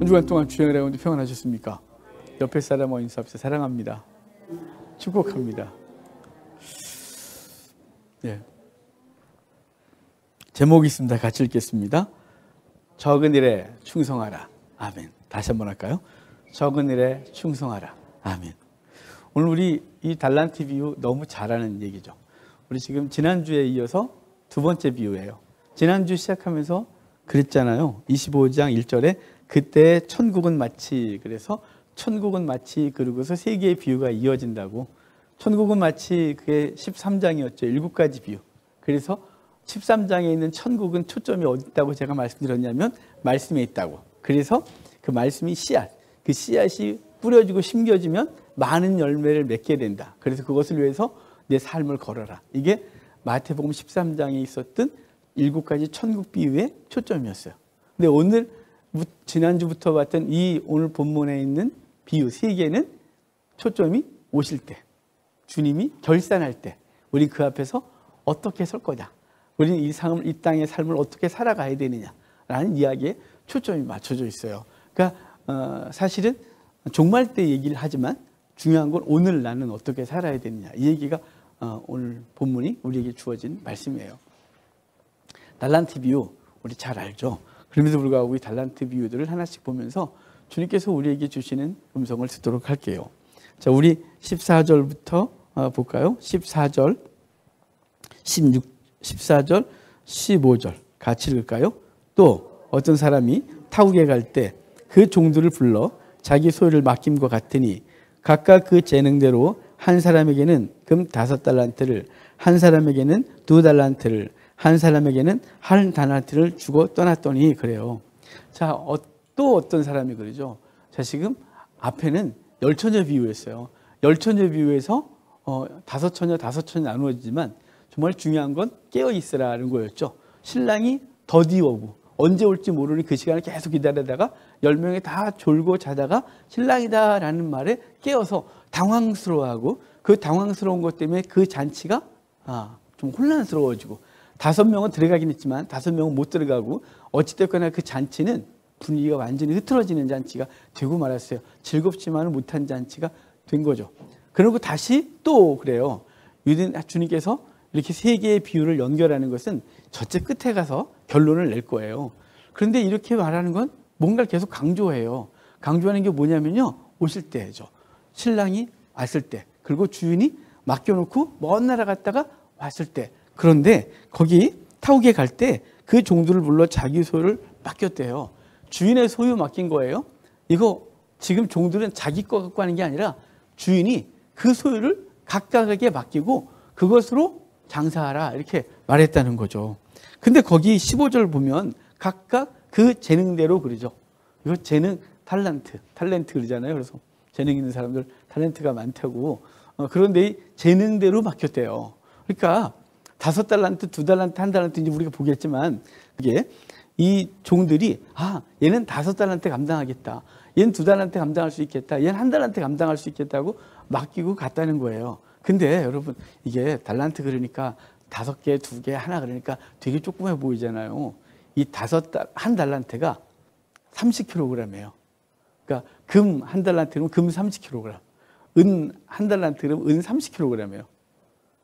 한 주간 동안 주행을 해오는데 평안하셨습니까? 옆에 사람과 인사합시다. 사랑합니다. 축복합니다. 네. 제목이 있습니다. 같이 읽겠습니다. 적은 일에 충성하라. 아멘. 다시 한번 할까요? 적은 일에 충성하라. 아멘. 오늘 우리 이 달란트 비유 너무 잘하는 얘기죠. 우리 지금 지난주에 이어서 두 번째 비유예요. 지난주 시작하면서 그랬잖아요. 25장 1절에 그때 천국은 마치, 그래서 천국은 마치, 그러고서 세 개의 비유가 이어진다고. 천국은 마치 그게 13장이었죠. 7가지 비유. 그래서 13장에 있는 천국은 초점이 어디 있다고 제가 말씀드렸냐면 말씀에 있다고. 그래서 그 말씀이 씨앗, 그 씨앗이 뿌려지고 심겨지면 많은 열매를 맺게 된다. 그래서 그것을 위해서 내 삶을 걸어라. 이게 마태복음 13장에 있었던 7가지 천국 비유의 초점이었어요. 근데 오늘 지난주부터 봤던 이 오늘 본문에 있는 비유 3개는 초점이 오실 때, 주님이 결산할 때 우리 그 앞에서 어떻게 설 거냐, 우리는 이 땅의 삶을 어떻게 살아가야 되느냐라는 이야기에 초점이 맞춰져 있어요. 그러니까 사실은 종말 때 얘기를 하지만 중요한 건 오늘 나는 어떻게 살아야 되느냐, 이 얘기가 오늘 본문이 우리에게 주어진 말씀이에요. 달란트 비유 우리 잘 알죠. 그럼에도 불구하고 이 달란트 비유들을 하나씩 보면서 주님께서 우리에게 주시는 음성을 듣도록 할게요. 자, 우리 14절부터 볼까요? 14절, 14절, 15절 같이 읽을까요? 또 어떤 사람이 타국에 갈 때 그 종들을 불러 자기 소유를 맡김과 같으니 각각 그 재능대로 한 사람에게는 금 5달란트를, 한 사람에게는 2달란트를, 한 사람에게는 1달란트를 주고 떠났더니, 그래요. 자, 또 어떤 사람이 그러죠. 자, 지금 앞에는 열처녀 비유였어요. 열처녀 비유에서 5처녀 나누어지지만 정말 중요한 건 깨어 있으라는 거였죠. 신랑이 더디 오고 언제 올지 모르니 그 시간을 계속 기다리다가 10명이 다 졸고 자다가 신랑이다라는 말에 깨어서 당황스러워하고, 그 당황스러운 것 때문에 그 잔치가 좀 혼란스러워지고, 5명은 들어가긴 했지만 5명은 못 들어가고, 어찌됐거나 그 잔치는 분위기가 완전히 흐트러지는 잔치가 되고 말았어요. 즐겁지만은 못한 잔치가 된 거죠. 그리고 다시 또 그래요. 주님께서 이렇게 3개의 비유를 연결하는 것은 저쪽 끝에 가서 결론을 낼 거예요. 그런데 이렇게 말하는 건 뭔가를 계속 강조해요. 강조하는 게 뭐냐면요, 오실 때죠. 신랑이 왔을 때, 그리고 주인이 맡겨놓고 먼 나라 갔다가 왔을 때. 그런데 거기 타국에 갈 때 그 종들을 불러 자기 소유를 맡겼대요. 주인의 소유 맡긴 거예요. 이거 지금 종들은 자기 거 갖고 하는 게 아니라 주인이 그 소유를 각각에게 맡기고 그것으로 장사하라, 이렇게 말했다는 거죠. 근데 거기 15절 보면 각각 그 재능대로 그러죠. 이거 재능, 탤런트 그러잖아요. 그래서 재능 있는 사람들 탤런트가 많다고. 그런데 이 재능대로 맡겼대요. 그러니까 5달란트, 2달란트, 1달란트 이제 우리가 보겠지만, 그게 이 종들이 얘는 5달란트 감당하겠다, 얘는 2달란트 감당할 수 있겠다, 얘는 1달란트 감당할 수 있겠다고 맡기고 갔다는 거예요. 근데 여러분, 이게 달란트 그러니까 5개, 2개, 하나 그러니까 되게 조그매 보이잖아요. 이 1달란트가 30kg이에요. 그러니까 금 1달란트면 금 30kg, 은 1달란트면 은 30kg이에요.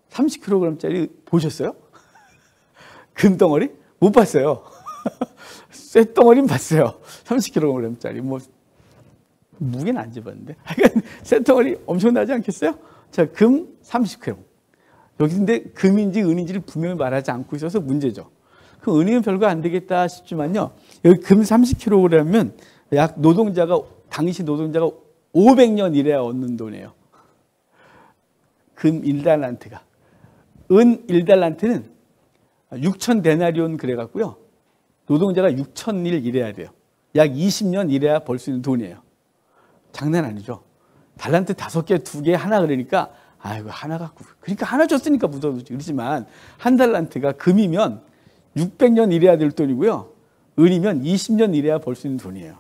30kg짜리 보셨어요? 금덩어리? 못 봤어요. 쇠덩어리는 봤어요. 30kg짜리. 뭐 무게는 안 집었는데 하여간 쇠덩어리 엄청나지 않겠어요? 자, 금 30kg. 여기 근데 금인지 은인지를 분명히 말하지 않고 있어서 문제죠. 그 은이면 별거 안 되겠다 싶지만요, 여기 금 30kg면 약 당시 노동자가 500년 일해야 얻는 돈이에요. 금 1달란트가. 은 1달란트는 6,000데나리온 그래갖고요, 노동자가 6,000일 일해야 돼요. 약 20년 일해야 벌 수 있는 돈이에요. 장난 아니죠. 달란트 5개, 2개, 하나 그러니까 아이고 하나 갖고, 그러니까 하나 줬으니까 묻어두지. 그렇지만 1달란트가 금이면 600년 일해야 될 돈이고요, 은이면 20년 일해야 벌 수 있는 돈이에요.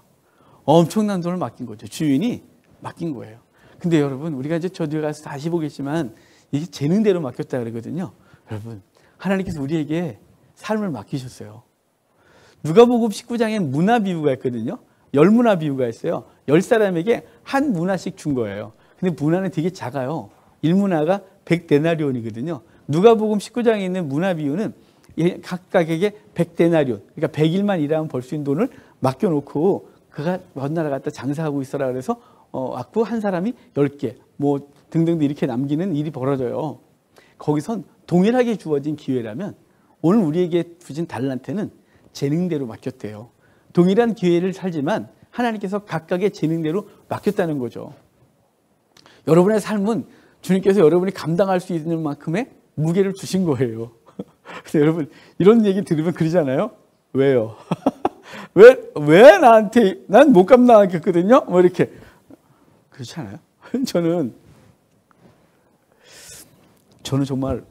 엄청난 돈을 맡긴 거죠. 주인이 맡긴 거예요. 근데 여러분, 우리가 이제 저 뒤에 가서 다시 보겠지만 이게 재능대로 맡겼다 그러거든요. 여러분, 하나님께서 우리에게 삶을 맡기셨어요. 누가복음 19장엔 문화 비유가 있거든요. 열문화 비유가 있어요. 10사람에게 한 문화씩 준 거예요. 근데 문화는 되게 작아요. 1문화가 100데나리온이거든요. 누가복음 19장에 있는 문화 비유는 각각에게 100데나리온, 그러니까 100일만 일하면 벌 수 있는 돈을 맡겨놓고 그가 먼 나라 갔다 장사하고 있어라 그래서 왔고 한 사람이 10개 뭐 등등등 이렇게 남기는 일이 벌어져요. 거기선 동일하게 주어진 기회라면 오늘 우리에게 주신 달란트는 재능대로 맡겼대요. 동일한 기회를 살지만 하나님께서 각각의 재능대로 맡겼다는 거죠. 여러분의 삶은 주님께서 여러분이 감당할 수 있는 만큼의 무게를 주신 거예요. 그래서 여러분 이런 얘기 들으면 그러잖아요. 왜요? 왜 나한테 난 못 감당하겠거든요. 뭐 이렇게 그렇지 않아요? 저는 정말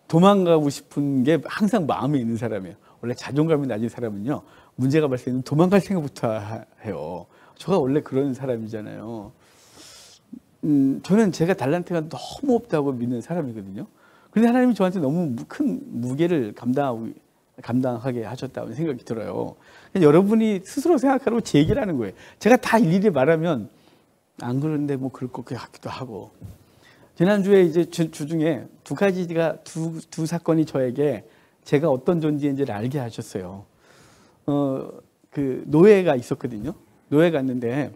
도망가고 싶은 게 항상 마음에 있는 사람이에요. 원래 자존감이 낮은 사람은요 문제가 발생하면 도망갈 생각부터 해요. 제가 원래 그런 사람이잖아요. 저는 제가 달란트가 너무 없다고 믿는 사람이거든요. 그런데 하나님이 저한테 너무 큰 무게를 감당하게 하셨다고 생각이 들어요. 여러분이 스스로 생각하라고 제 얘기를 하는 거예요. 제가 다 일일이 말하면 안 그런데 뭐 그럴 것 같기도 하고. 지난주에 이제 주중에 두 사건이 저에게 제가 어떤 존재인지를 알게 하셨어요. 그 노예가 있었거든요. 노예가 있는데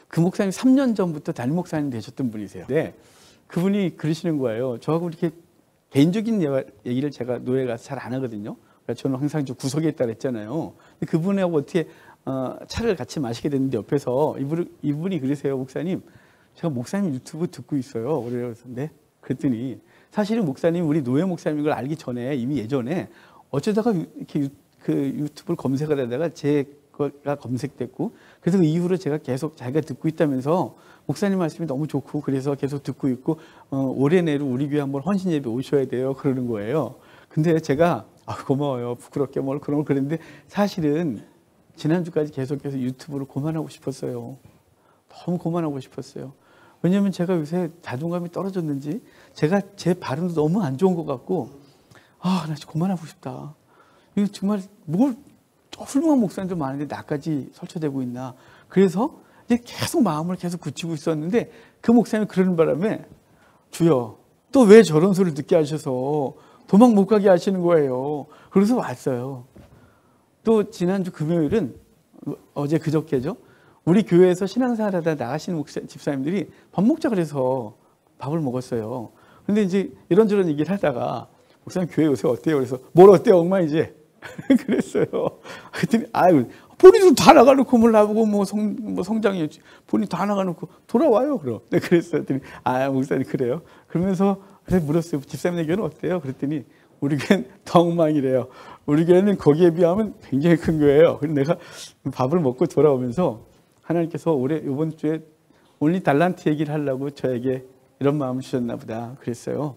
그 목사님 3년 전부터 담임 목사님 되셨던 분이세요. 네. 그분이 그러시는 거예요. 저하고 이렇게 개인적인 얘기를 제가 노예가 잘 안 하거든요. 그러니까 저는 항상 저 구석에 있다 그랬잖아요. 근데 그분하고 어떻게 차를 같이 마시게 됐는데 옆에서 이분이 그러세요. 목사님, 제가 목사님 유튜브 듣고 있어요. 그래서 네. 그랬더니 사실은 목사님 우리 노예 목사님인 걸 알기 전에 이미 예전에 어쩌다가 이렇게 그 유튜브를 검색을 하다가 제가 검색됐고 그래서 그 이후로 제가 계속 자기가 듣고 있다면서 목사님 말씀이 너무 좋고 그래서 계속 듣고 있고 올해 내로 우리 교회 한번 헌신 예배 오셔야 돼요 그러는 거예요. 근데 제가 고마워요 부끄럽게 뭘 그런 걸 그랬는데 사실은 지난주까지 계속해서 유튜브를 그만하고 싶었어요. 너무 그만하고 싶었어요. 왜냐하면 제가 요새 자존감이 떨어졌는지 제가 제 발음도 너무 안 좋은 것 같고 나 진짜 그만하고 싶다. 이거 정말 뭘 훌륭한 목사님도 많은데 나까지 설쳐대고 있나. 그래서 이제 계속 마음을 계속 굳히고 있었는데 그 목사님이 그러는 바람에 주여 또 왜 저런 소리를 듣게 하셔서 도망 못 가게 하시는 거예요. 그래서 왔어요. 또 지난주 금요일은 어제 그저께죠. 우리 교회에서 신앙생활 하다 나가시는 집사님들이 밥 먹자 그래서 밥을 먹었어요. 근데 이제 이런저런 얘기를 하다가 목사님 교회 요새 어때요? 그래서 뭘 어때요 엉망이지? 그랬어요. 그랬더니 본인도 다 나가놓고 뭘 나보고 뭐 성장이었지. 본인 다 나가놓고 돌아와요. 그럼. 네, 그랬어요. 그랬더니 목사님 그래요. 그러면서 물었어요. 집사님 교회는 어때요? 그랬더니 우리 교회는 더 엉망이래요. 우리 교회는 거기에 비하면 굉장히 큰 교회예요. 그래서 내가 밥을 먹고 돌아오면서 하나님께서 이번 주에 온리 달란트 얘기를 하려고 저에게 이런 마음을 주셨나 보다 그랬어요.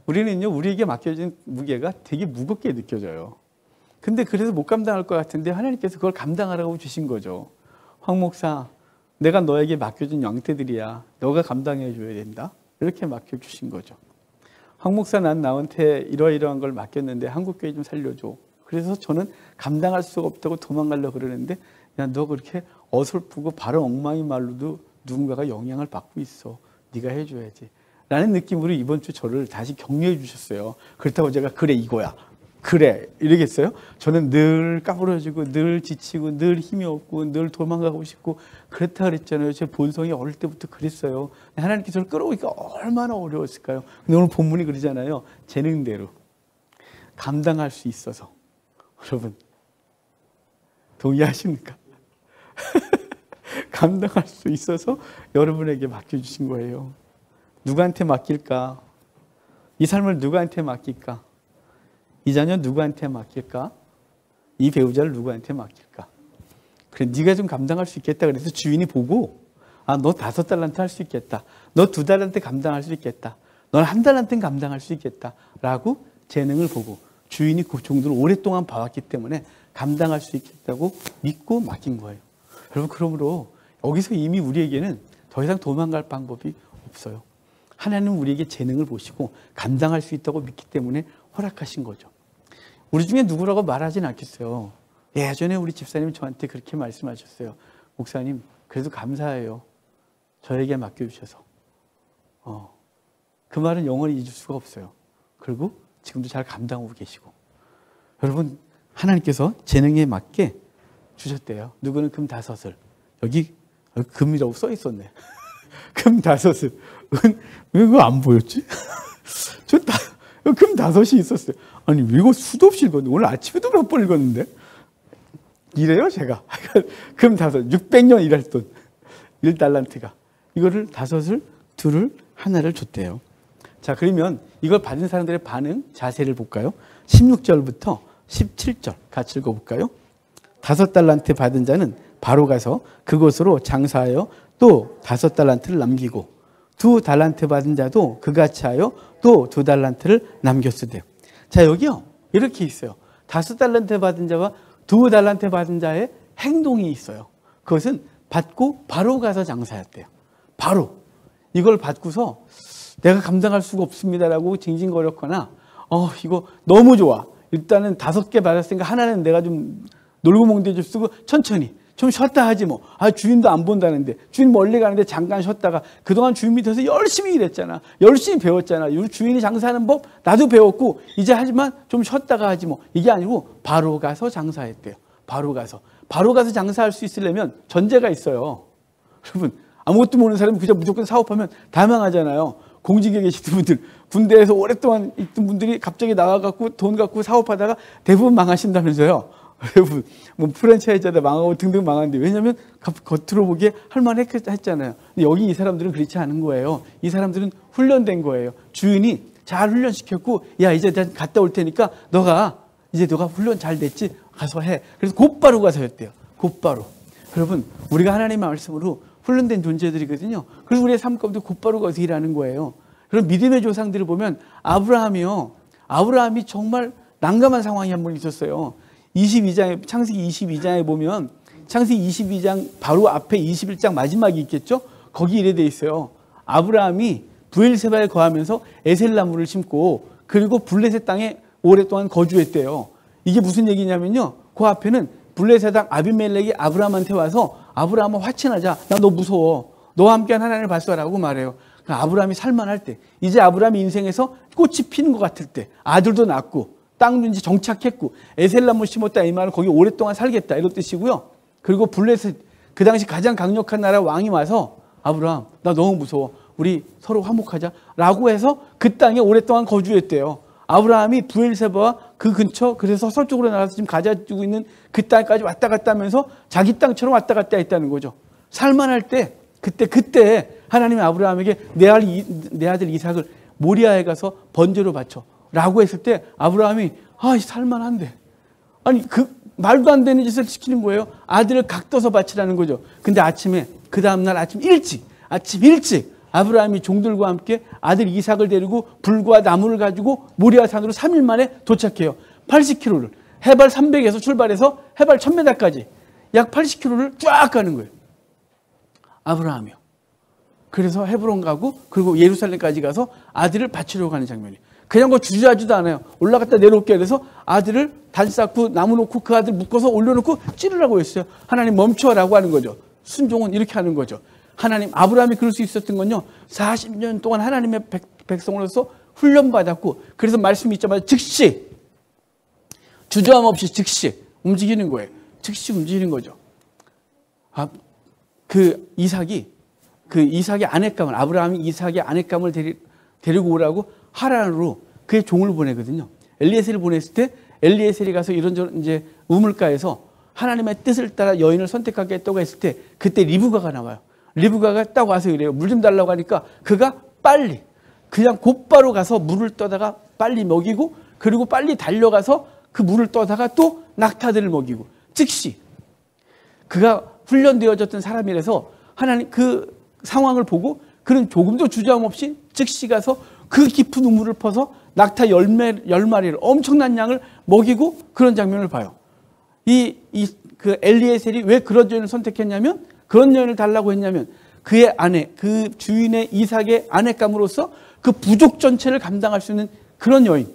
우리는요 우리에게 맡겨진 무게가 되게 무겁게 느껴져요. 근데 그래서 못 감당할 것 같은데 하나님께서 그걸 감당하라고 주신 거죠. 황 목사, 내가 너에게 맡겨준 양떼들이야. 너가 감당해 줘야 된다. 이렇게 맡겨주신 거죠. 황 목사, 난 나한테 이러이러한 걸 맡겼는데 한국교회 좀 살려줘. 그래서 저는 감당할 수가 없다고 도망가려고 그러는데 야, 너 그렇게 어설프고 바로 엉망인 말로도 누군가가 영향을 받고 있어. 네가 해줘야지. 라는 느낌으로 이번 주 저를 다시 격려해 주셨어요. 그렇다고 제가 그래 이거야. 그래 이러겠어요? 저는 늘 까부러지고 늘 지치고 늘 힘이 없고 늘 도망가고 싶고 그렇다 그랬잖아요. 제 본성이 어릴 때부터 그랬어요. 하나님께서 저를 끌어오기가 얼마나 어려웠을까요? 근데 오늘 본문이 그러잖아요. 재능대로 감당할 수 있어서. 여러분 동의하십니까? 감당할 수 있어서 여러분에게 맡겨주신 거예요. 누구한테 맡길까? 이 삶을 누구한테 맡길까? 이 자녀 누구한테 맡길까? 이 배우자를 누구한테 맡길까? 그래, 네가 좀 감당할 수 있겠다. 그래서 주인이 보고 너 5달란트 할 수 있겠다. 너 2달란트 감당할 수 있겠다. 넌 1달란트는 감당할 수 있겠다. 라고 재능을 보고 주인이 그 종들을 오랫동안 봐왔기 때문에 감당할 수 있겠다고 믿고 맡긴 거예요. 여러분 그러므로 여기서 이미 우리에게는 더 이상 도망갈 방법이 없어요. 하나님은 우리에게 재능을 보시고 감당할 수 있다고 믿기 때문에 허락하신 거죠. 우리 중에 누구라고 말하진 않겠어요. 예전에 우리 집사님이 저한테 그렇게 말씀하셨어요. 목사님, 그래도 감사해요. 저에게 맡겨주셔서. 그 말은 영원히 잊을 수가 없어요. 그리고 지금도 잘 감당하고 계시고. 여러분, 하나님께서 재능에 맞게 주셨대요. 누구는 금 5을. 여기 금이라고 써 있었네. 금 5을. 왜 그거 안 보였지? 금 5이 있었어요. 아니, 이거 수도 없이 읽었는데, 오늘 아침에도 몇 번 읽었는데. 이래요, 제가. 금 5, 600년 일할 돈. 1달란트가. 이거를 5을, 2를, 1를 줬대요. 자, 그러면 이걸 받은 사람들의 반응, 자세를 볼까요? 16절부터 17절 같이 읽어볼까요? 5달란트 받은 자는 바로 가서 그곳으로 장사하여 또 5달란트를 남기고 2달란트 받은 자도 그같이 하여 또 2달란트를 남겼으되. 자, 여기요 이렇게 있어요. 5달란트 받은 자와 2달란트 받은 자의 행동이 있어요. 그것은 받고 바로 가서 장사했대요. 바로 이걸 받고서 내가 감당할 수가 없습니다라고 징징거렸거나 이거 너무 좋아. 일단은 5개 받았으니까 하나는 내가 좀 놀고 먹는 데 좀 쓰고 천천히 좀 쉬었다 하지 뭐. 주인도 안 본다는데 주인 멀리 가는데 잠깐 쉬었다가 그동안 주인 밑에서 열심히 일했잖아. 열심히 배웠잖아. 주인이 장사하는 법 나도 배웠고 이제 하지만 좀 쉬었다가 하지 뭐. 이게 아니고 바로 가서 장사했대요. 바로 가서 장사할 수 있으려면 전제가 있어요. 여러분, 아무것도 모르는 사람이 그냥 무조건 사업하면 다 망하잖아요. 공직에 계시던 분들, 군대에서 오랫동안 있던 분들이 갑자기 나가갖고 돈 갖고 사업하다가 대부분 망하신다면서요. 여러분, 뭐 프랜차이즈하다 망하고 등등 망하는데, 왜냐면 겉으로 보기에 할만했잖아요. 근데 여기 이 사람들은 그렇지 않은 거예요. 이 사람들은 훈련된 거예요. 주인이 잘 훈련시켰고, 야, 이제 난 갔다 올 테니까 너가 훈련 잘 됐지? 가서 해. 그래서 곧바로 가서 했대요. 곧바로. 여러분, 우리가 하나님의 말씀으로 훈련된 존재들이거든요. 그래서 우리의 삶 가운데 곧바로 가서 일하는 거예요. 그럼 믿음의 조상들을 보면 아브라함이 정말 난감한 상황이 한 번 있었어요. 창세기 22장에 보면 창세기 22장 바로 앞에 21장 마지막이 있겠죠? 거기 이래 돼 있어요. 아브라함이 브엘세바에 거하면서 에셀나무를 심고 그리고 블레셋 땅에 오랫동안 거주했대요. 이게 무슨 얘기냐면요. 그 앞에는 블레셋 땅 아비멜렉이 아브라함한테 와서 아브라함아 화친하자. 나 너 무서워. 너와 함께한 하나님을 봤어라고 말해요. 그러니까 아브라함이 살만할 때, 이제 아브라함이 인생에서 꽃이 피는 것 같을 때, 아들도 낳고 땅도 이제 정착했고 에셀나무 심었다 이 말은 거기 오랫동안 살겠다 이런 뜻이고요. 그리고 블레셋 그 당시 가장 강력한 나라 왕이 와서 아브라함 나 너무 무서워. 우리 서로 화목하자라고 해서 그 땅에 오랫동안 거주했대요. 아브라함이 브엘세바와 그 근처, 그래서 서쪽으로 나가서 지금 가지고 있는 그 땅까지 왔다 갔다 하면서 자기 땅처럼 왔다 갔다 했다는 거죠. 살만할 때 그때 하나님이 아브라함에게 내 아들 이삭을 모리아에 가서 번제로 바쳐라고 했을 때 아브라함이 살만한데, 아니 그 말도 안 되는 짓을 시키는 거예요. 아들을 각떠서 바치라는 거죠. 근데 그 다음날 아침 일찍 아브라함이 종들과 함께 아들 이삭을 데리고 불과 나무를 가지고 모리아 산으로 3일 만에 도착해요. 80km를 해발 300에서 출발해서 해발 1000m까지 약 80km를 쫙 가는 거예요. 아브라함이요. 그래서 헤브론 가고 그리고 예루살렘까지 가서 아들을 바치려고 가는 장면이에요. 그냥 주저하지도 않아요. 올라갔다 내려올게 그래서 아들을 단 쌓고 나무 놓고 그 아들 묶어서 올려놓고 찌르라고 했어요. 하나님 멈춰라고 하는 거죠. 순종은 이렇게 하는 거죠. 아브라함이 그럴 수 있었던 건요. 40년 동안 하나님의 백성으로서 훈련받았고, 그래서 말씀이 있자마자 즉시, 주저함 없이 즉시 움직이는 거예요. 즉시 움직이는 거죠. 이삭의 아내감을, 아브라함이 이삭의 아내감을 데리고 오라고 하란으로 그의 종을 보내거든요. 엘리에셀을 보냈을 때, 엘리에셀이 가서 이런저런 이제 우물가에서 하나님의 뜻을 따라 여인을 선택하게 했다고 했을 때, 그때 리브가가 나와요. 리브가가 딱 와서 이래요. 물 좀 달라고 하니까 그가 빨리 그냥 곧바로 가서 물을 떠다가 빨리 먹이고, 그리고 빨리 달려가서 그 물을 떠다가 또 낙타들을 먹이고, 즉시 그가 훈련되어졌던 사람이라서 하나님 그 상황을 보고 그는 조금도 주저함 없이 즉시 가서 그 깊은 우물을 퍼서 낙타 10마리를 엄청난 양을 먹이고 그런 장면을 봐요. 그 엘리에셀이 왜 그런 여인을 선택했냐면, 그런 여인을 달라고 했냐면, 그의 아내, 그 주인의 이삭의 아내감으로서 그 부족 전체를 감당할 수 있는 그런 여인의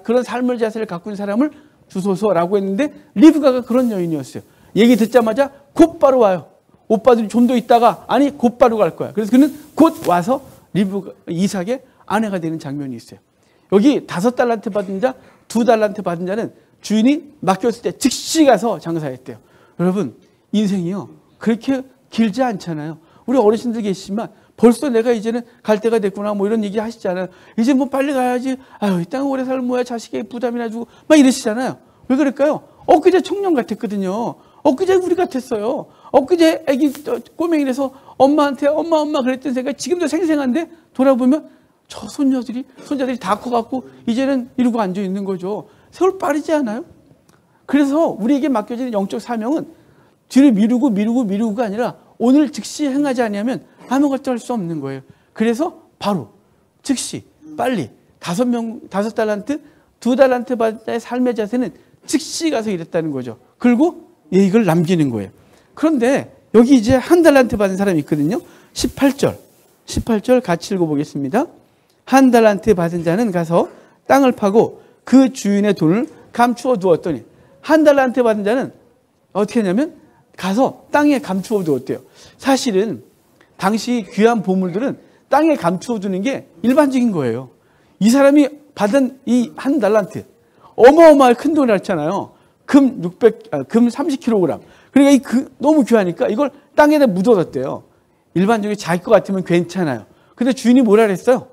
그런 삶의 자세를 갖고 있는 사람을 주소서라고 했는데 리브가가 그런 여인이었어요. 얘기 듣자마자 곧바로 와요. 오빠들이 좀 더 있다가 아니 곧바로 갈 거야. 그래서 그는 곧 와서 리브가 이삭의 아내가 되는 장면이 있어요. 여기 5달란트 받은 자, 2달란트 받은 자는 주인이 맡겼을 때 즉시 가서 장사했대요. 여러분 인생이요 그렇게 길지 않잖아요. 우리 어르신들 계시지만 벌써 내가 이제는 갈 때가 됐구나 뭐 이런 얘기 하시잖아요. 이제 뭐 빨리 가야지. 아유 이 땅 오래 살면 뭐야 자식에게 부담이나 주고 막 이러시잖아요. 왜 그럴까요? 엊그제 청년 같았거든요. 엊그제 우리 같았어요. 엊그제 애기 꼬맹이라서 엄마한테 엄마 그랬던 생각이 지금도 생생한데 돌아보면 저 손자들이 다 커갖고 이제는 이러고 앉아 있는 거죠. 세월 빠르지 않아요? 그래서 우리에게 맡겨지는 영적 사명은 뒤를 미루고가 아니라 오늘 즉시 행하지 않으면 아무것도 할 수 없는 거예요. 그래서 바로 즉시 빨리 5달란트 2달란트 받은 자의 삶의 자세는 즉시 가서 일했다는 거죠. 그리고 이걸 남기는 거예요. 그런데 여기 이제 1달란트 받은 사람이 있거든요. 18절 같이 읽어보겠습니다. 1달란트 받은 자는 가서 땅을 파고 그 주인의 돈을 감추어 두었더니 1달란트 받은 자는 어떻게 했냐면 가서 땅에 감추어 두었대요. 사실은 당시 귀한 보물들은 땅에 감추어 두는 게 일반적인 거예요. 이 사람이 받은 이 1달란트 어마어마하게 큰 돈이었잖아요. 금 30kg. 그러니까 너무 귀하니까 이걸 땅에다 묻어뒀대요. 일반적으로 자기 것 같으면 괜찮아요. 근데 주인이 뭐라 그랬어요?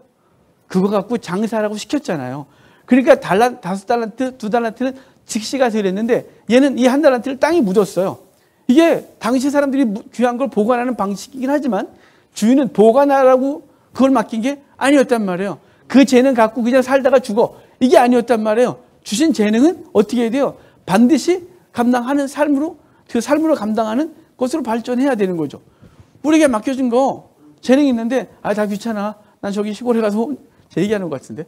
그거 갖고 장사라고 시켰잖아요. 그러니까 5달란트, 2달란트는 즉시 가서 이랬는데 얘는 이 1달란트를 땅에 묻었어요. 이게 당시 사람들이 귀한 걸 보관하는 방식이긴 하지만 주인은 보관하라고 그걸 맡긴 게 아니었단 말이에요. 그 재능 갖고 그냥 살다가 죽어. 이게 아니었단 말이에요. 주신 재능은 어떻게 해야 돼요? 반드시 감당하는 삶으로 그 삶으로 감당하는 것으로 발전해야 되는 거죠. 우리에게 맡겨진 거 재능이 있는데 다 귀찮아. 난 저기 시골에 가서 제 얘기하는 것 같은데.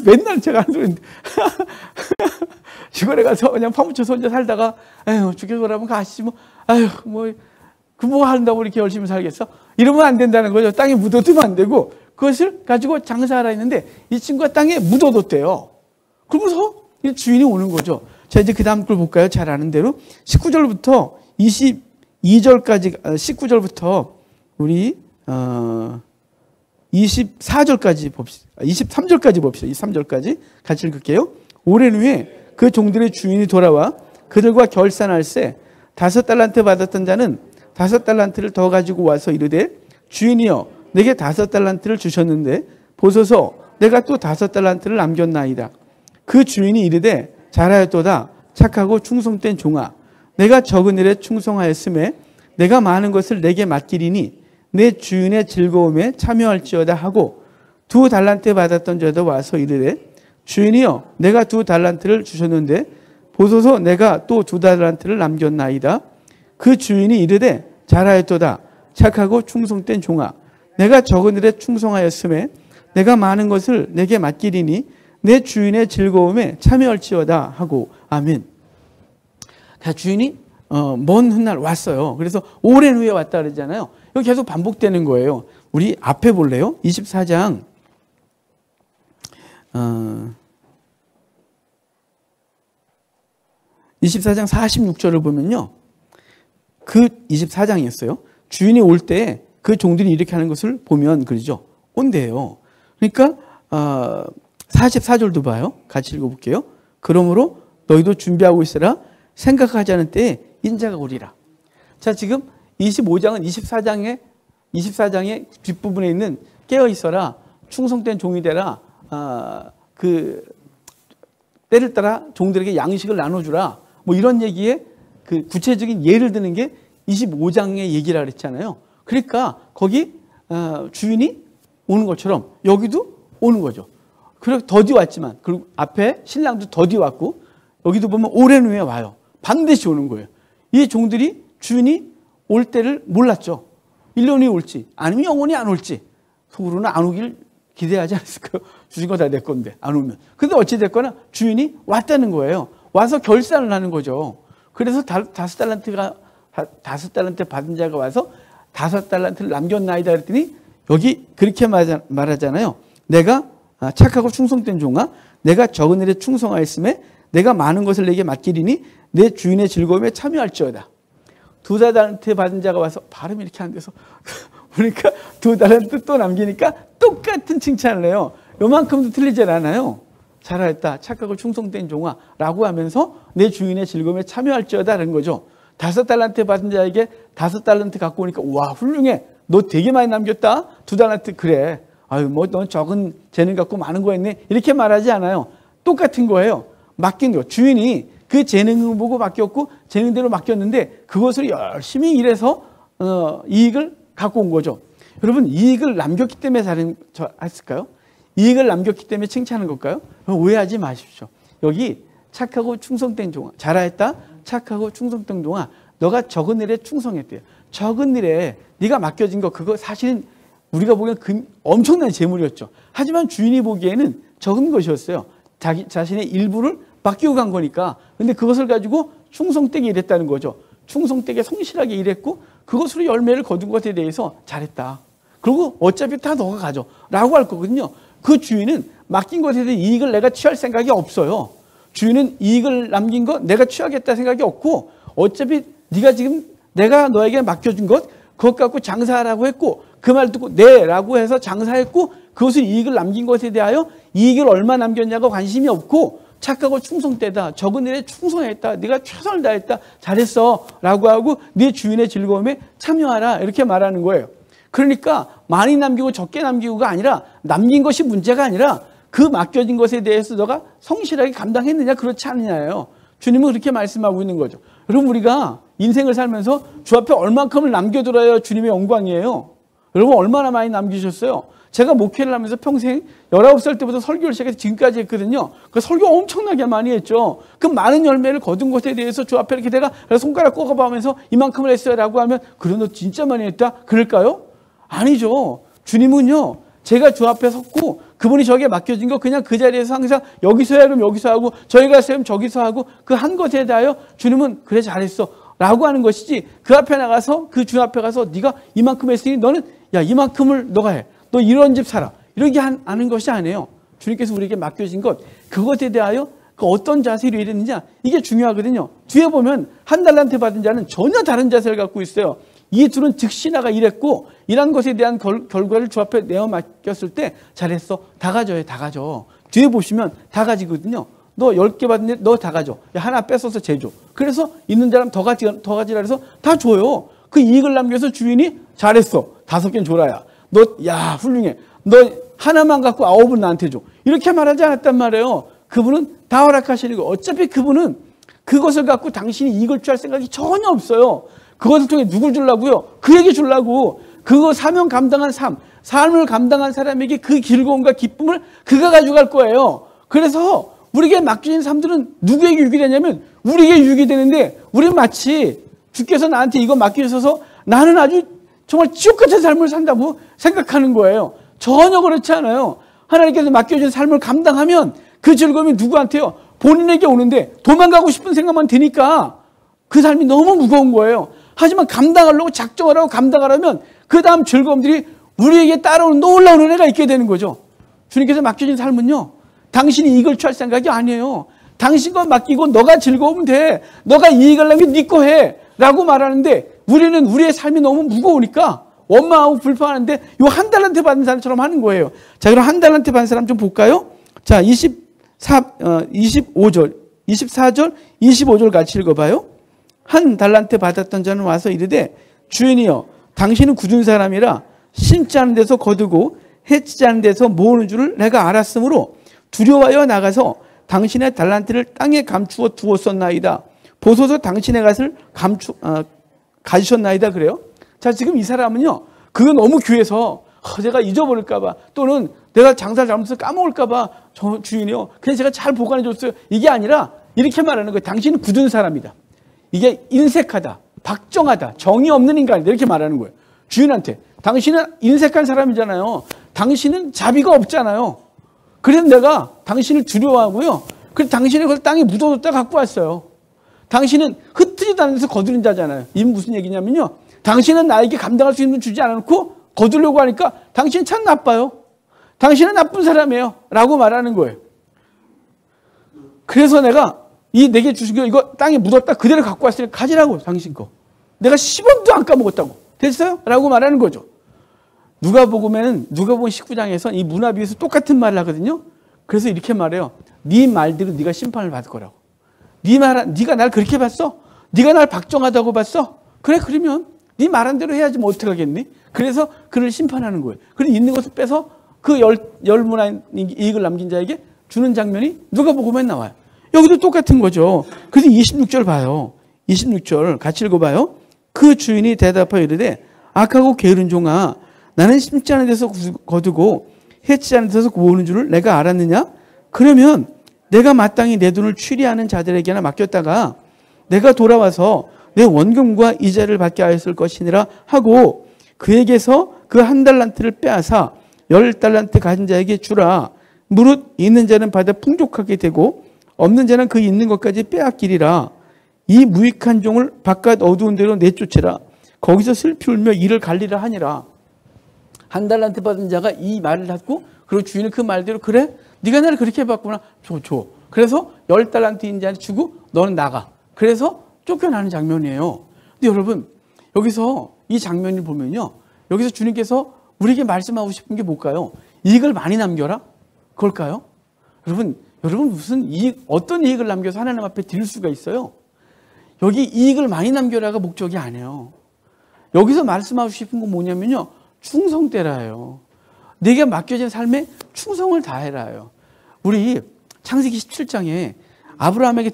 맨날 제가 하는 소리인데. 시골에 가서 그냥 파묻혀서 혼자 살다가 에휴 죽여서라면 가시지 뭐. 아휴 뭐 한다고 이렇게 열심히 살겠어? 이러면 안 된다는 거죠. 땅에 묻어두면 안 되고 그것을 가지고 장사하라 했는데 이 친구가 땅에 묻어뒀대요. 그러면서 이 주인이 오는 거죠. 자 이제 그 다음 걸 볼까요? 잘 아는 대로 19절부터 22절까지 19절부터 우리 24절까지 봅시다. 23절까지 봅시다. 23절까지 같이 읽을게요. 오랜 후에 그 종들의 주인이 돌아와 그들과 결산할세 5달란트 받았던 자는 5달란트를 더 가지고 와서 이르되 주인이여 내게 5달란트를 주셨는데 보소서 내가 또 5달란트를 남겼나이다. 그 주인이 이르되 잘하였도다 착하고 충성된 종아 내가 적은 일에 충성하였음에 내가 많은 것을 내게 맡기리니 내 주인의 즐거움에 참여할지어다 하고 2달란트 받았던 자도 와서 이르되 주인이여 내가 2달란트를 주셨는데 보소서 내가 또 2달란트를 남겼나이다. 그 주인이 이르되 잘하였도다 착하고 충성된 종아 내가 적은 일에 충성하였음에 내가 많은 것을 내게 맡기리니 내 주인의 즐거움에 참여할지어다 하고 아멘. 자 주인이 먼 훗날 왔어요. 그래서 오랜 후에 왔다 그러잖아요. 이거 계속 반복되는 거예요. 우리 앞에 볼래요? 24장 46절을 보면요. 그 24장이었어요. 주인이 올 때 그 종들이 이렇게 하는 것을 보면 그러죠. 온대요. 그러니까 44절도 봐요. 같이 읽어볼게요. 그러므로 너희도 준비하고 있으라. 생각하지 않은 때에 인자가 오리라. 자 지금 25장은 24장의 뒷부분에 있는 깨어 있어라. 충성된 종이 되라. 그 때를 따라 종들에게 양식을 나눠주라. 뭐 이런 얘기에 그 구체적인 예를 드는 게 25장의 얘기라 그랬잖아요. 그러니까 거기 주인이 오는 것처럼 여기도 오는 거죠. 그리고 더디 왔지만 그리고 앞에 신랑도 더디 왔고 여기도 보면 오랜 후에 와요. 반드시 오는 거예요. 이 종들이 주인이 올 때를 몰랐죠. 1년이 올지 아니면 영원히 안 올지 속으로는 안 오길 기대하지 않았을까요? 주신 거 다 내 건데 안 오면. 근데 어찌 됐거나 주인이 왔다는 거예요. 와서 결산을 하는 거죠. 그래서 5달란트 받은 자가 와서 5달란트를 남겼나이다 그랬더니 여기 그렇게 말하잖아요. 내가 착하고 충성된 종아 내가 적은 일에 충성하였음에 내가 많은 것을 내게 맡기리니 내 주인의 즐거움에 참여할지어다. 2달란트 받은 자가 와서 발음이 이렇게 안 돼서 그러니까 2달란트 또 남기니까 똑같은 칭찬을 해요. 요만큼도 틀리질 않아요. 잘하였다. 착하고 충성된 종아 라고 하면서 내 주인의 즐거움에 참여할지어다라는 거죠. 5달란트 받은 자에게 5달란트 갖고 오니까 와 훌륭해. 너 되게 많이 남겼다. 2달란트 그래. 아유 뭐 넌 적은 재능 갖고 많은 거 했네. 이렇게 말하지 않아요. 똑같은 거예요. 맡긴 거. 주인이 그 재능을 보고 맡겼고 재능대로 맡겼는데 그것을 열심히 일해서 이익을 갖고 온 거죠. 여러분 이익을 남겼기 때문에 잘했을까요? 이익을 남겼기 때문에 칭찬하는 걸까요? 오해하지 마십시오. 여기 착하고 충성된 종아. 잘하였다. 착하고 충성된 종아. 너가 적은 일에 충성했대요. 적은 일에 네가 맡겨진 거 그거 사실은 우리가 보기엔 엄청난 재물이었죠. 하지만 주인이 보기에는 적은 것이었어요. 자기 자신의 일부를 맡기고 간 거니까. 근데 그것을 가지고 충성되게 일했다는 거죠. 충성되게 성실하게 일했고 그것으로 열매를 거둔 것에 대해서 잘했다. 그리고 어차피 다 너가 가져 라고 할 거거든요. 그 주인은 맡긴 것에 대해 이익을 내가 취할 생각이 없어요. 주인은 이익을 남긴 것 내가 취하겠다 생각이 없고 어차피 네가 지금 내가 너에게 맡겨준 것 그것 갖고 장사하라고 했고 그 말 듣고 네 라고 해서 장사했고 그것을 이익을 남긴 것에 대하여 이익을 얼마 남겼냐고 관심이 없고 착하고 충성되다. 적은 일에 충성했다. 네가 최선을 다했다. 잘했어. 라고 하고 네 주인의 즐거움에 참여하라. 이렇게 말하는 거예요. 그러니까 많이 남기고 적게 남기고가 아니라 남긴 것이 문제가 아니라 그 맡겨진 것에 대해서 너가 성실하게 감당했느냐 그렇지 않느냐예요. 주님은 그렇게 말씀하고 있는 거죠. 여러분 우리가 인생을 살면서 주 앞에 얼만큼을 남겨둬야 주님의 영광이에요. 여러분 얼마나 많이 남기셨어요? 제가 목회를 하면서 평생 19살 때부터 설교를 시작해서 지금까지 했거든요. 그 설교 엄청나게 많이 했죠. 그 많은 열매를 거둔 것에 대해서 주 앞에 이렇게 내가 손가락 꼽아보면서 이만큼을 했어요 라고 하면 그래 너 진짜 많이 했다? 그럴까요? 아니죠. 주님은요. 제가 주 앞에 섰고 그분이 저에게 맡겨진 거 그냥 그 자리에서 항상 여기서 해야 그럼 여기서 하고 저기 가서 하면 저기서 하고 그 한 것에 대하여 주님은 그래 잘했어 라고 하는 것이지 그 앞에 나가서 그 주 앞에 가서 네가 이만큼 했으니 너는 야 이만큼을 너가 해. 너 이런 집 살아. 이렇게 하는 것이 아니에요. 주님께서 우리에게 맡겨진 것 그것에 대하여 그 어떤 자세로 일했느냐 이게 중요하거든요. 뒤에 보면 1달란트 받은 자는 전혀 다른 자세를 갖고 있어요. 이 둘은 즉시 나가 일했고 일한 것에 대한 결과를 주 앞에 내어 맡겼을 때 잘했어. 다 가져요. 다 가져. 뒤에 보시면 다 가지거든요. 너 10개 받는데 너 다 가져. 야, 하나 뺏어서 재줘. 그래서 있는 사람 더 가지라 해서 다 줘요. 그 이익을 남겨서 주인이 잘했어. 5개는 줘라야. 너 야 훌륭해. 너 하나만 갖고 9은 나한테 줘. 이렇게 말하지 않았단 말이에요. 그분은 다 허락하시는 거. 어차피 그분은 그것을 갖고 당신이 이익을 취할 생각이 전혀 없어요. 그것을 통해 누굴 주려고요? 그에게 주려고. 그거 사명 감당한 삶을 감당한 사람에게 그 즐거움과 기쁨을 그가 가져갈 거예요. 그래서 우리에게 맡겨진 삶들은 누구에게 유익이 되냐면 우리에게 유익이 되는데 우리는 마치 주께서 나한테 이거 맡기셔서 나는 아주 정말 지옥 같은 삶을 산다고 생각하는 거예요. 전혀 그렇지 않아요. 하나님께서 맡겨진 삶을 감당하면 그 즐거움이 누구한테요? 본인에게 오는데 도망가고 싶은 생각만 드니까 그 삶이 너무 무거운 거예요. 하지만 감당하려고 작정을 하고 감당하려면 그 다음 즐거움들이 우리에게 따라오는 놀라운 은혜가 있게 되는 거죠. 주님께서 맡겨진 삶은요. 당신이 이익을 취할 생각이 아니에요. 당신 거 맡기고 너가 즐거우면 돼. 너가 이익을 내면 네 거 해. 라고 말하는데 우리는 우리의 삶이 너무 무거우니까 원망하고 불평하는데 요 1달란트 받은 사람처럼 하는 거예요. 자, 그럼 1달란트 받은 사람 좀 볼까요? 자, 24절, 25절 같이 읽어봐요. 1달란트 받았던 자는 와서 이르되 주인이여 당신은 굳은 사람이라 심지 않은 데서 거두고 해치지 않은 데서 모으는 줄을 내가 알았으므로 두려워하여 나가서 당신의 달란트를 땅에 감추어 두었었나이다. 보소서 당신의 것을 가지셨나이다 그래요. 자, 지금 이 사람은요. 그거 너무 귀해서 제가 잊어버릴까 봐 또는 내가 장사를 잘못해서 까먹을까 봐 저 주인이요. 그냥 제가 잘 보관해 줬어요. 이게 아니라 이렇게 말하는 거예요. 당신은 굳은 사람이다. 이게 인색하다. 박정하다. 정이 없는 인간이다. 이렇게 말하는 거예요. 주인한테. 당신은 인색한 사람이잖아요. 당신은 자비가 없잖아요. 그래서 내가 당신을 두려워하고요. 그래서 당신을 그걸 땅에 묻어뒀다 갖고 왔어요. 당신은 흩어지도 않는 데서 거두는 자잖아요. 이게 무슨 얘기냐면요. 당신은 나에게 감당할 수 있는 걸 주지 않고 거두려고 하니까 당신은 참 나빠요. 당신은 나쁜 사람이에요. 라고 말하는 거예요. 그래서 내가 내게 주신 거 이거 땅에 묻었다 그대로 갖고 왔으니 가지라고 당신 거. 내가 10원도 안 까먹었다고. 됐어요? 라고 말하는 거죠. 누가복음 19장에서 이 문화비유에서 똑같은 말을 하거든요. 그래서 이렇게 말해요. 네 말대로 네가 심판을 받을 거라고. 네가 날 그렇게 봤어? 네가 날 박정하다고 봤어? 그래 그러면 네 말한 대로 해야지 뭐 어떡하겠니? 그래서 그를 심판하는 거예요. 그리고 있는 것을 빼서 그 열문화 이익을 남긴 자에게 주는 장면이 누가복음에 나와요. 여기도 똑같은 거죠. 그래서 26절 봐요. 26절 같이 읽어봐요. 그 주인이 대답하여 이르되 악하고 게으른 종아 나는 심지 않은 데서 거두고 해치지 않은 데서 구하는 줄을 내가 알았느냐? 그러면 내가 마땅히 내 돈을 취리하는 자들에게나 맡겼다가 내가 돌아와서 내 원금과 이자를 받게 하였을 것이니라 하고 그에게서 그 1달란트를 빼앗아 10달란트 가진 자에게 주라. 무릇 있는 자는 받아 풍족하게 되고 없는 자는 그 있는 것까지 빼앗기리라. 이 무익한 종을 바깥 어두운 데로 내쫓으라. 거기서 슬피 울며 이를 갈리라 하니라. 1달란트 받은 자가 이 말을 듣고 그리고 주인은 그 말대로 그래? 네가 나를 그렇게 봤구나. 줘. 그래서 10달란트인 자한테 주고 너는 나가. 그래서 쫓겨나는 장면이에요. 근데 여러분 여기서 이 장면을 보면요. 여기서 주님께서 우리에게 말씀하고 싶은 게 뭘까요? 이익을 많이 남겨라? 그걸까요? 여러분 무슨 어떤 이익을 남겨서 하나님 앞에 드릴 수가 있어요? 여기 이익을 많이 남겨라가 목적이 아니에요. 여기서 말씀하고 싶은 건 뭐냐면요. 충성되라예요. 내게 맡겨진 삶에 충성을 다해라예요. 우리 창세기 17장에 아브라함의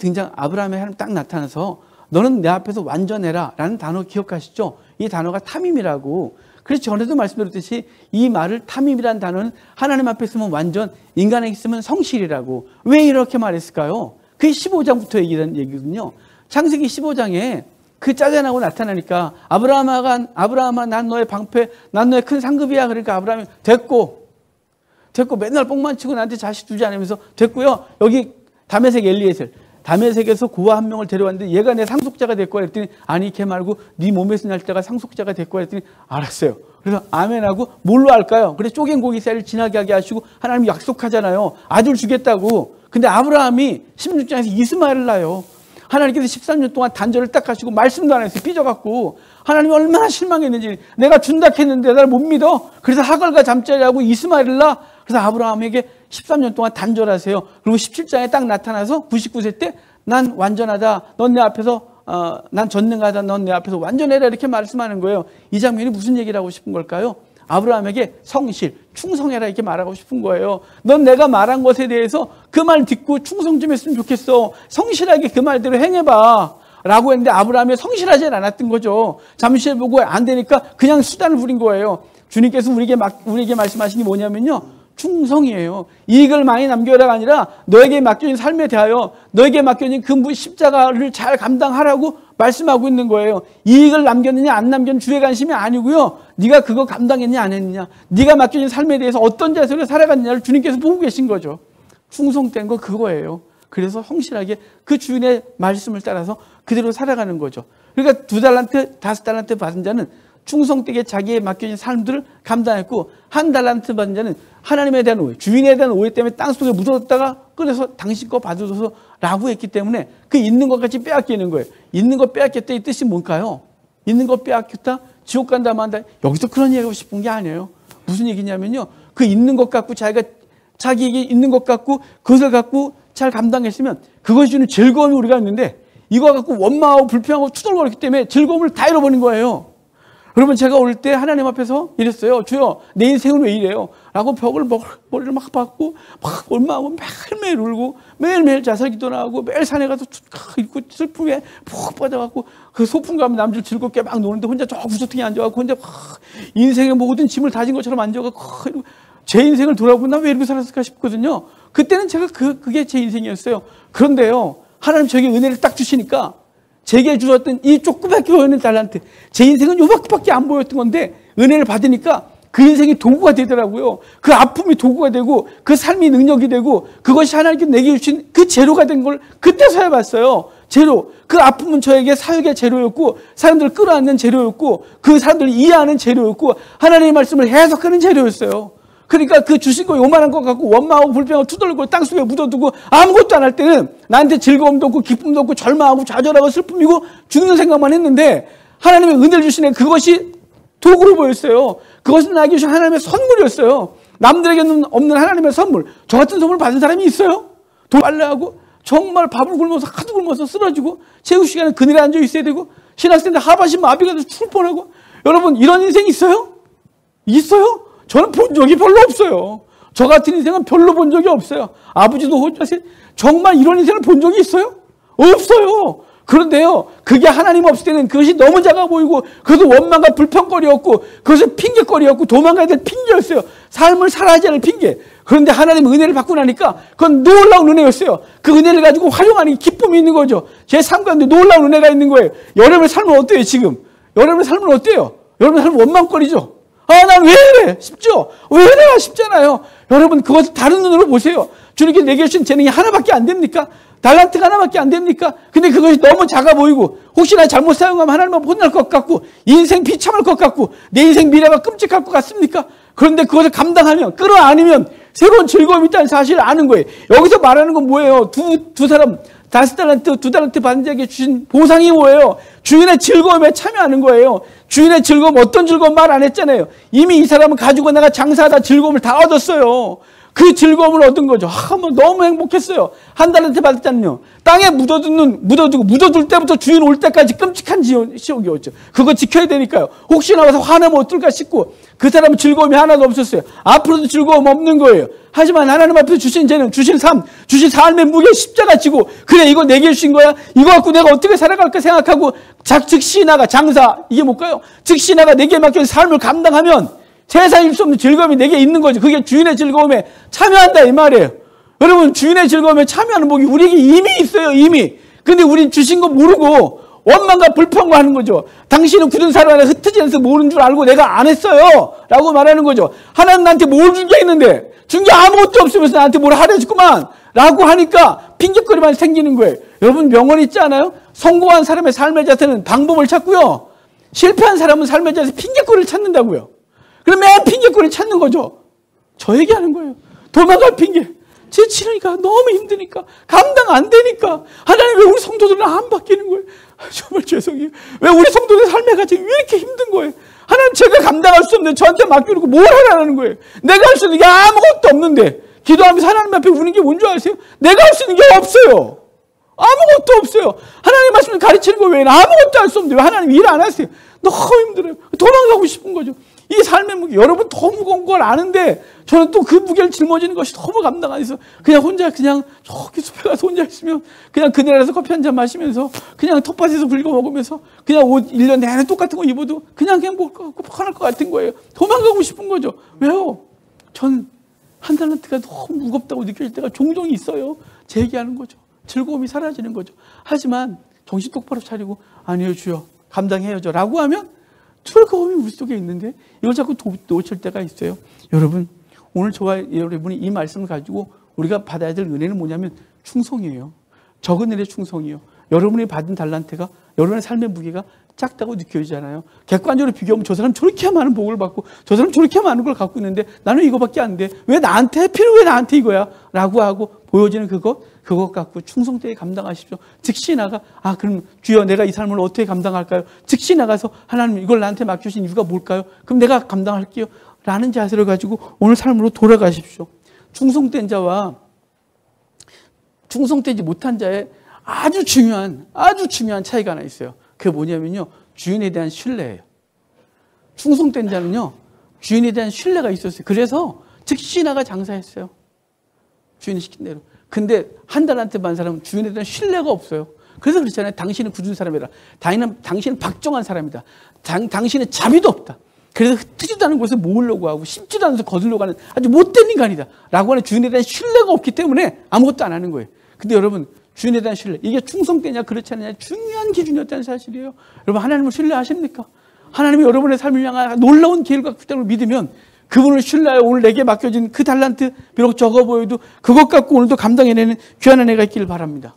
하나님 딱 나타나서 너는 내 앞에서 완전해라 라는 단어 기억하시죠? 이 단어가 탐임이라고. 그래서 전에도 말씀드렸듯이 이 말을 탐임이라는 단어는 하나님 앞에 있으면 완전, 인간에게 있으면 성실이라고. 왜 이렇게 말했을까요? 그게 15장부터 얘기하는 얘기거든요. 창세기 15장에 그 짜증나고 나타나니까 아브라함아 난 너의 방패, 난 너의 큰 상급이야. 그러니까 아브라함이 됐고 맨날 뻥만 치고 나한테 자식 두지 않으면서 됐고요. 여기 다메섹 엘리에셀. 다메섹에서 고아 한 명을 데려왔는데 얘가 내 상속자가 될 거야 했더니 아니 걔 말고 네 몸에서 날 때가 상속자가 될 거야 했더니 알았어요. 그래서 아멘하고 뭘로 할까요? 그래 쪼갠 고기 쌀을 지나게 하게 하시고 하나님이 약속하잖아요. 아들 주겠다고. 근데 아브라함이 16장에서 이스마엘을 낳아요. 하나님께서 13년 동안 단절을 딱 하시고 말씀도 안 했어요. 삐져갖고 하나님이 얼마나 실망했는지 내가 준다 했는데 날 못 믿어. 그래서 하갈과 잠자리하고 이스마엘을 낳아. 그래서 아브라함에게 13년 동안 단절하세요. 그리고 17장에 딱 나타나서 99세 때 난 완전하다. 넌 내 앞에서 난 전능하다. 넌 내 앞에서 완전해라. 이렇게 말씀하는 거예요. 이 장면이 무슨 얘기를 하고 싶은 걸까요? 아브라함에게 성실, 충성해라 이렇게 말하고 싶은 거예요. 넌 내가 말한 것에 대해서 그 말 듣고 충성 좀 했으면 좋겠어. 성실하게 그 말대로 행해봐. 라고 했는데 아브라함이 성실하지 않았던 거죠. 잠시 보고 안 되니까 그냥 수단을 부린 거예요. 주님께서 우리에게 말씀하신 게 뭐냐면요. 충성이에요. 이익을 많이 남겨라가 아니라 너에게 맡겨진 삶에 대하여 너에게 맡겨진 그 십자가를 잘 감당하라고 말씀하고 있는 거예요. 이익을 남겼느냐 안 남겼느냐 주의 관심이 아니고요. 네가 그거 감당했냐 안 했느냐. 네가 맡겨진 삶에 대해서 어떤 자세로 살아갔느냐를 주님께서 보고 계신 거죠. 충성된 거 그거예요. 그래서 성실하게 그 주인의 말씀을 따라서 그대로 살아가는 거죠. 그러니까 2달란트, 5달란트 받은 자는 충성되게 자기에 맡겨진 삶들을 감당했고 1달란트 받은 자는 하나님에 대한 오해, 주인에 대한 오해 때문에 땅속에 묻어뒀다가 꺼내서 당신 거 받아줘서 라고 했기 때문에 그 있는 것까지 빼앗기는 거예요. 있는 거 빼앗겼다 이 뜻이 뭘까요? 있는 거 빼앗겼다? 지옥 간다 만다. 여기서 그런 얘기하고 싶은 게 아니에요. 무슨 얘기냐면요. 그 있는 것 갖고 자기에게 있는 것 갖고 그것을 갖고 잘 감당했으면 그것이 주는 즐거움이 우리가 있는데 이거 갖고 원망하고 불평하고 투덜거렸기 때문에 즐거움을 다 잃어버린 거예요. 여러분 제가 올 때 하나님 앞에서 이랬어요. 주여 내 인생은 왜 이래요? 라고 머리를 막 박고 막 원망하고 매일매일 울고 매일매일 자살기도 나오고 매일 산에 가서 있고 슬픔에 푹 빠져갖고 그 소풍 가면 남들 즐겁게 막 노는데 혼자 저 구석탱이 앉아갖고 혼자 막 인생의 모든 짐을 다진 것처럼 앉아갖고 제 인생을 돌아보면 나 왜 이렇게 살았을까 싶거든요. 그때는 제가 그게 제 인생이었어요. 그런데요 하나님 저에게 은혜를 딱 주시니까 제게 주었던 이 조그맣게 보이는 달란트, 제 인생은 요밖에 안 보였던 건데 은혜를 받으니까 그 인생이 도구가 되더라고요. 그 아픔이 도구가 되고 그 삶이 능력이 되고 그것이 하나님께서 내게 주신 그 재료가 된 걸 그때서야 봤어요. 재료. 그 아픔은 저에게 사역의 재료였고 사람들을 끌어안는 재료였고 그 사람들을 이해하는 재료였고 하나님의 말씀을 해석하는 재료였어요. 그러니까 그 주신 거 요만한 것 갖고 원망하고 불평하고 투덜고 땅속에 묻어두고 아무것도 안 할 때는 나한테 즐거움도 없고 기쁨도 없고 절망하고 좌절하고 슬픔이고 죽는 생각만 했는데 하나님의 은혜를 주시네. 그것이 도구로 보였어요. 그것은 나에게 주신 하나님의 선물이었어요. 남들에게는 없는 하나님의 선물. 저 같은 선물 받은 사람이 있어요? 돈 빨래하고 정말 밥을 굶어서 하도 굶어서 쓰러지고 체육 시간에 그늘에 앉아 있어야 되고 신학생 때 하반신 마비가 돼서 죽을 뻔하고 여러분 이런 인생 있어요? 있어요? 저는 본 적이 별로 없어요. 저 같은 인생은 별로 본 적이 없어요. 아버지도 혼자서 정말 이런 인생을 본 적이 있어요? 없어요. 그런데요, 그게 하나님 없을 때는 그것이 너무 작아 보이고 그것도 원망과 불평거리였고 그것은 핑계거리였고 도망가야 될 핑계였어야 삶을 살아야지 할 핑계. 그런데 하나님 은혜를 받고 나니까 그건 놀라운 은혜였어요. 그 은혜를 가지고 활용하는 기쁨이 있는 거죠. 제 삶 가운데 놀라운 은혜가 있는 거예요. 여러분의 삶은 어때요 지금? 여러분의 삶은 어때요? 여러분의 삶은 원망거리죠. 아, 난 왜 이래? 싶죠? 왜 이래? 싶잖아요. 여러분 그것을 다른 눈으로 보세요. 주님께 내게 주신 재능이 하나밖에 안 됩니까? 달란트가 하나밖에 안 됩니까? 근데 그것이 너무 작아 보이고 혹시나 잘못 사용하면 하나님 앞에 혼날 것 같고 인생 비참할 것 같고 내 인생 미래가 끔찍할 것 같습니까? 그런데 그것을 감당하면 끌어안으면 새로운 즐거움이 있다는 사실을 아는 거예요. 여기서 말하는 건 뭐예요? 두 사람 5달란트, 2달란트 받은 자에게 주신 보상이 뭐예요? 주인의 즐거움에 참여하는 거예요. 주인의 즐거움, 어떤 즐거움 말 안 했잖아요. 이미 이 사람은 가지고 내가 장사하다 즐거움을 다 얻었어요. 그 즐거움을 얻은 거죠. 너무 행복했어요. 1달란트 받았잖아요. 땅에 묻어두고 묻어둘 때부터 주인 올 때까지 끔찍한 지옥이었죠. 그거 지켜야 되니까요. 혹시나 와서 화나면 어떨까 싶고 그 사람은 즐거움이 하나도 없었어요. 앞으로도 즐거움 없는 거예요. 하지만 하나님 앞에 주신 재능, 주신 삶, 주신 삶의 무게 십자가 지고 그래 이거 내게 주신 거야? 이거 갖고 내가 어떻게 살아갈까 생각하고 즉시 나가 장사 이게 뭘까요? 즉시 나가 내게 맡겨진 삶을 감당하면 세상에 일 수 없는 즐거움이 내게 있는 거죠. 그게 주인의 즐거움에 참여한다 이 말이에요. 여러분 주인의 즐거움에 참여하는 복이 우리에게 이미 있어요. 이미. 근데 우린 주신 거 모르고 원망과 불평과 하는 거죠. 당신은 굳은 살 안에 흩어지지 않아서 모르는 줄 알고 내가 안 했어요 라고 말하는 거죠. 하나님 나한테 뭘 준 게 있는데 준 게 아무것도 없으면서 나한테 뭘 하려 했구만 라고 하니까 핑계거리만 생기는 거예요. 여러분 명언 있지 않아요? 성공한 사람의 삶의 자세는 방법을 찾고요. 실패한 사람은 삶의 자세 핑계거리를 찾는다고요. 그럼 맨 핑계거리 찾는 거죠. 저 얘기하는 거예요. 도망갈 핑계. 지치니까 너무 힘드니까 감당 안 되니까 하나님 왜 우리 성도들은 안 바뀌는 거예요? 정말 죄송해요. 왜 우리 성도들 삶의 가정이 왜 이렇게 힘든 거예요? 하나님 제가 감당할 수 없는데 저한테 맡겨놓고 뭘 하라는 거예요? 내가 할 수 있는 게 아무것도 없는데 기도하면서 하나님 앞에 우는 게 뭔 줄 아세요? 내가 할 수 있는 게 없어요. 아무것도 없어요. 하나님 말씀을 가르치는 거 외에는 아무것도 할 수 없는데 왜 하나님 일 안 하세요? 너무 힘들어요. 도망가고 싶은 거죠. 이 삶의 무게, 여러분 더 무거운 걸 아는데 저는 또 그 무게를 짊어지는 것이 너무 감당 안 해서 그냥 혼자 그냥 저기 숲에 가서 혼자 있으면 그냥 그늘에서 커피 한 잔 마시면서 그냥 텃밭에서 긁어 먹으면서 그냥 옷 1년 내내 똑같은 거 입어도 그냥 먹을 것 같고 편할 것 같은 거예요. 도망가고 싶은 거죠. 왜요? 전 1달란트가 너무 무겁다고 느껴질 때가 종종 있어요. 제 얘기하는 거죠. 즐거움이 사라지는 거죠. 하지만 정신 똑바로 차리고 아니요 주여 감당해야죠 라고 하면 즐거움이 우리 속에 있는데 이걸 자꾸 놓칠 때가 있어요. 여러분 오늘 저와 여러분이 이 말씀을 가지고 우리가 받아야 될 은혜는 뭐냐면 충성이에요. 적은 은혜 충성이에요. 여러분이 받은 달란트가 여러분의 삶의 무게가 작다고 느껴지잖아요. 객관적으로 비교하면 저 사람 저렇게 많은 복을 받고 저 사람 저렇게 많은 걸 갖고 있는데 나는 이거밖에 안 돼. 왜 나한테 해피는 왜 나한테 이거야? 라고 하고 보여지는 그것 갖고 충성되게 감당하십시오. 즉시 나가 그럼 주여 내가 이 삶을 어떻게 감당할까요? 즉시 나가서 하나님 이걸 나한테 맡겨주신 이유가 뭘까요? 그럼 내가 감당할게요. 라는 자세를 가지고 오늘 삶으로 돌아가십시오. 충성된 자와 충성되지 못한 자의 아주 중요한 차이가 하나 있어요. 그게 뭐냐면요. 주인에 대한 신뢰예요. 충성된 자는요. 주인에 대한 신뢰가 있었어요. 그래서 즉시 나가 장사했어요. 주인이 시킨 대로. 근데 1달란트 받은 사람은 주인에 대한 신뢰가 없어요. 그래서 그렇잖아요. 당신은 굳은 사람이라. 당신은 박정한 사람이다. 당신은 자비도 없다. 그래서 흩어지도 않은 곳에 모으려고 하고 심지도 않아서 거들려고 하는 아주 못된 인간이다. 라고 하는 주인에 대한 신뢰가 없기 때문에 아무것도 안 하는 거예요. 근데 여러분 주인에 대한 신뢰. 이게 충성되냐 그렇지 않느냐 중요한 기준이었다는 사실이에요. 여러분 하나님을 신뢰하십니까? 하나님이 여러분의 삶을 향한 놀라운 기회를 갖고 있다는 걸 믿으면 그분을 신뢰하여 오늘 내게 맡겨진 그 달란트 비록 적어 보여도 그것 갖고 오늘도 감당해내는 귀한 은혜가 있기를 바랍니다.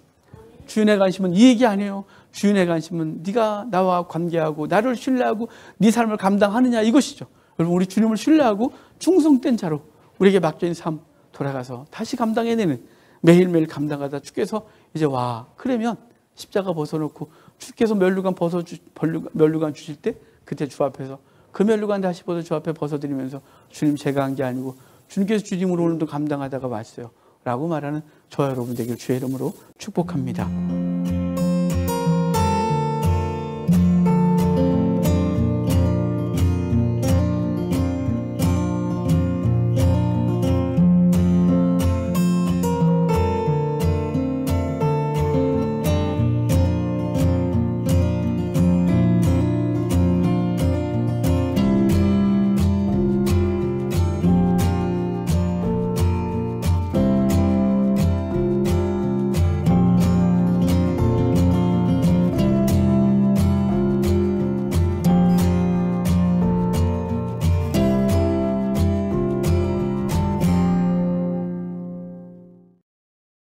주인의 관심은 이 얘기 아니에요. 주인의 관심은 네가 나와 관계하고 나를 신뢰하고 네 삶을 감당하느냐 이것이죠. 여러분 우리 주님을 신뢰하고 충성된 자로 우리에게 맡겨진 삶 돌아가서 다시 감당해내는, 매일매일 감당하다 주께서 이제 와, 그러면 십자가 벗어놓고 주께서 멸류관 주실 때 그때 주 앞에서 그 멸류관 다시 주 앞에 벗어드리면서 주님 제가 한 게 아니고 주님께서 주님으로 오늘도 감당하다가 왔어요 라고 말하는 저와 여러분 되길 주의 이름으로 축복합니다.